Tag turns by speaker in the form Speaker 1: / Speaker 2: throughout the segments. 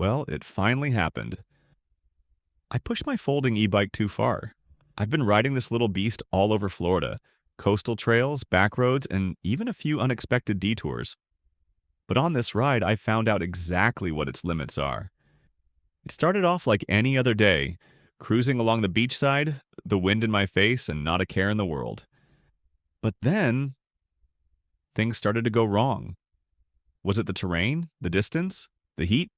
Speaker 1: Well, it finally happened. I pushed my folding e-bike too far. I've been riding this little beast all over Florida, coastal trails, back roads, and even a few unexpected detours. But on this ride, I found out exactly what its limits are. It started off like any other day, cruising along the beachside, the wind in my face, and not a care in the world. But then, things started to go wrong. Was it the terrain, the distance, the heat?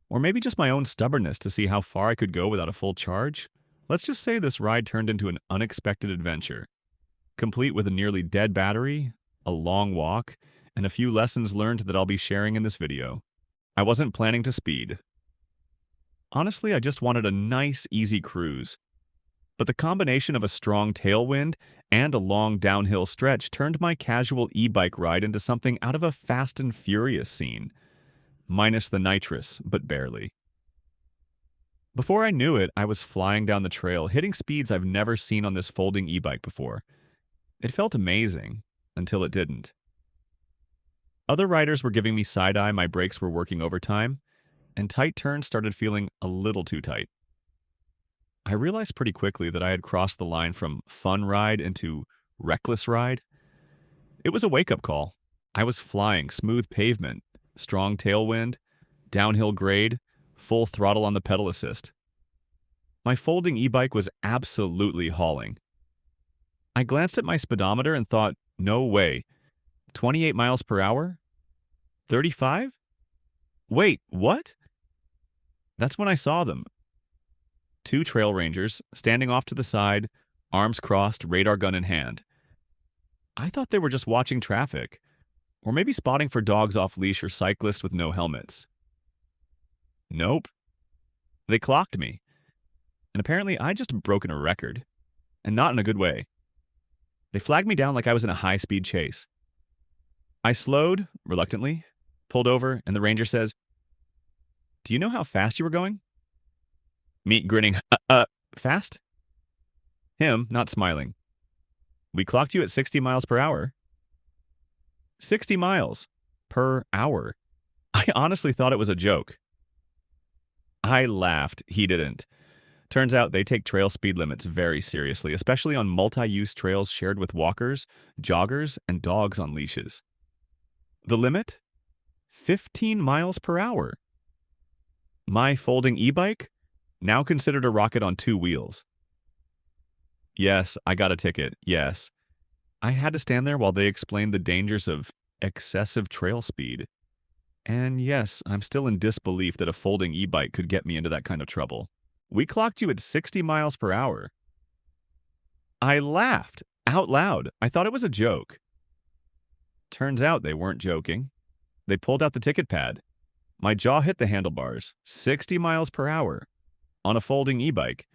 Speaker 1: Or maybe just my own stubbornness to see how far I could go without a full charge? Let's just say this ride turned into an unexpected adventure, complete with a nearly dead battery, a long walk, and a few lessons learned that I'll be sharing in this video. I wasn't planning to speed. Honestly, I just wanted a nice, easy cruise. But the combination of a strong tailwind and a long downhill stretch turned my casual e-bike ride into something out of a Fast and Furious scene. Minus the nitrous, but barely. Before I knew it, I was flying down the trail, hitting speeds I've never seen on this folding e-bike before. It felt amazing, until it didn't. Other riders were giving me side-eye, my brakes were working overtime, and tight turns started feeling a little too tight. I realized pretty quickly that I had crossed the line from fun ride into reckless ride. It was a wake-up call. I was flying smooth pavement, strong tailwind, downhill grade, full throttle on the pedal assist. My folding e-bike was absolutely hauling. I glanced at my speedometer and thought, no way. 28 miles per hour? 35? Wait, what? That's when I saw them. Two trail rangers, standing off to the side, arms crossed, radar gun in hand. I thought they were just watching traffic, or maybe spotting for dogs off leash or cyclists with no helmets. Nope. They clocked me. And apparently I'd just broken a record. And not in a good way. They flagged me down like I was in a high-speed chase. I slowed, reluctantly, pulled over, and the ranger says, "Do you know how fast you were going?" Me grinning, fast? Him, not smiling. "We clocked you at 60 miles per hour. 60 miles per hour. I honestly thought it was a joke. I laughed. He didn't. Turns out they take trail speed limits very seriously, especially on multi-use trails shared with walkers, joggers, and dogs on leashes. The limit? 15 miles per hour. My folding e-bike? Now considered a rocket on two wheels. Yes, I got a ticket. Yes. I had to stand there while they explained the dangers of excessive trail speed. And yes, I'm still in disbelief that a folding e-bike could get me into that kind of trouble. We clocked you at 60 miles per hour. I laughed out loud. I thought it was a joke. Turns out they weren't joking. They pulled out the ticket pad. My jaw hit the handlebars. 60 miles per hour. On a folding e-bike.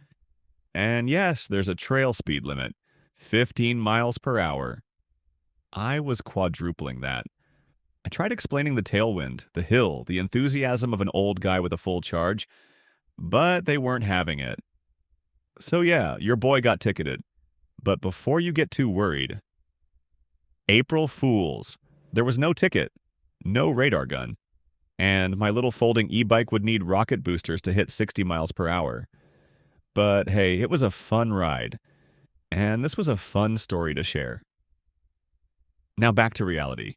Speaker 1: And yes, there's a trail speed limit. 15 miles per hour. I was quadrupling that. I tried explaining the tailwind, the hill, the enthusiasm of an old guy with a full charge, but they weren't having it. So yeah, your boy got ticketed. But before you get too worried, April Fools. There was no ticket, no radar gun, and my little folding e-bike would need rocket boosters to hit 60 miles per hour. But hey, it was a fun ride, and this was a fun story to share. Now back to reality.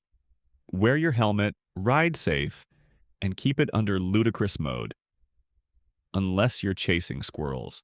Speaker 1: Wear your helmet, ride safe, and keep it under ludicrous mode. Unless you're chasing squirrels.